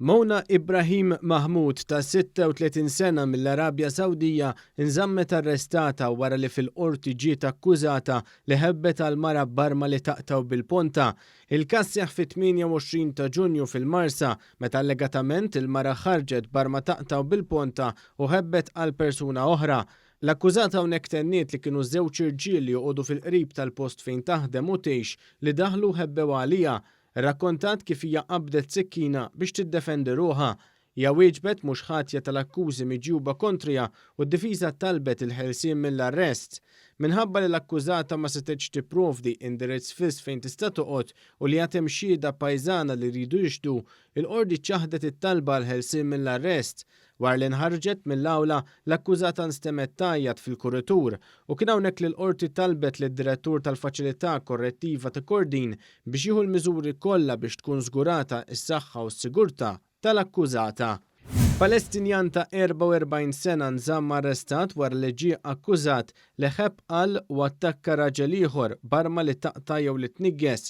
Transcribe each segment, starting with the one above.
Mona Ibrahim Mahmoud ta' 36 sena mill-Arabja Sawdija inżammet arrestata wara li fil-qorti ġiet akkużata li ħebbet għal mara barma li taqtaw bil-ponta. Il-każ seħħ fit-28 ta' Ġunju fil-Marsa meta allegatament il-mara ħarġet barma taqtaw bil-ponta u ħebbet għal persuna oħra. L-akkużata hawnhekk tenniet li kienu żewġ irġiel li joqogħdu fil-qrib tal-post fejn taħdem u tgħix li daħlu ħebbew għaliha. Rrakkontat kif hija qabdet sikkina biex tiddefendi ruħha. Hija wieġbet mhux ħatja tal-akkużi miġjuba kontrija u d-difiża talbet il-ħelsien mill-arrest. Minħabba li l-akkużata ma setgħetx tipprovdi indirizz fiss fejn tista' toqgħod u li għatem xhieda pajżana li jridu jixhdu, il-qorti ċaħdet it-talba l-ħelsien mill-arrest. War li nħarġet mill-awla l-akkużata nstemet tajjat fil-kuritur u kien hawnhekk li l-qorti talbet lid-direttur tal-Faċilità Korrettiva ta' Kordin biex jieħu l-miżuri kollha biex tkun żgurata s-saħħa u s-sigurtà tal-akkużata. Palestinjan ta' 44 sena nżamm arrestat wara li ġie akkużat li ħebb qal u attakka raġel ieħor barma li taqta' jew li tniġġes.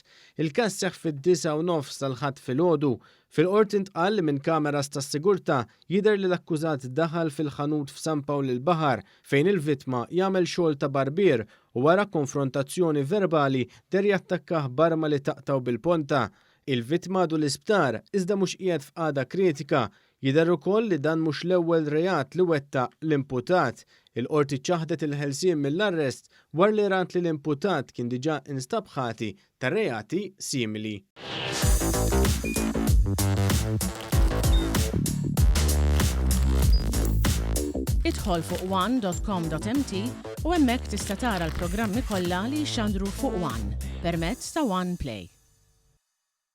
Il-każ seħħ fid-9:09 tal-ħadd filgħodu. Fil-qorti ntqal li minn kameras tas-sigurtà jidher li l-akkużat daħal fil-ħanut f'San Pawl il-Baħar fejn il-vittma jagħmel xogħol ta' barbier u wara konfrontazzjoni verbali der jattakkah barma li taqtaw bil-ponta. Il-vittma għadu l-isptar iżda mhux qiegħed f'qagħda kritika. Jidher ukoll li dan mhux l-ewwel reat li wettaq l-imputat. Il-qorti ċaħdet il-ħelsien mill-arrest war li rat li l-imputat kien diġà instab ħati ta' reati simili. Idħol fuq one.com.mt u hemmhekk tista' tara l-programmi kollha li jxandru fuq One permezz ta' One Play.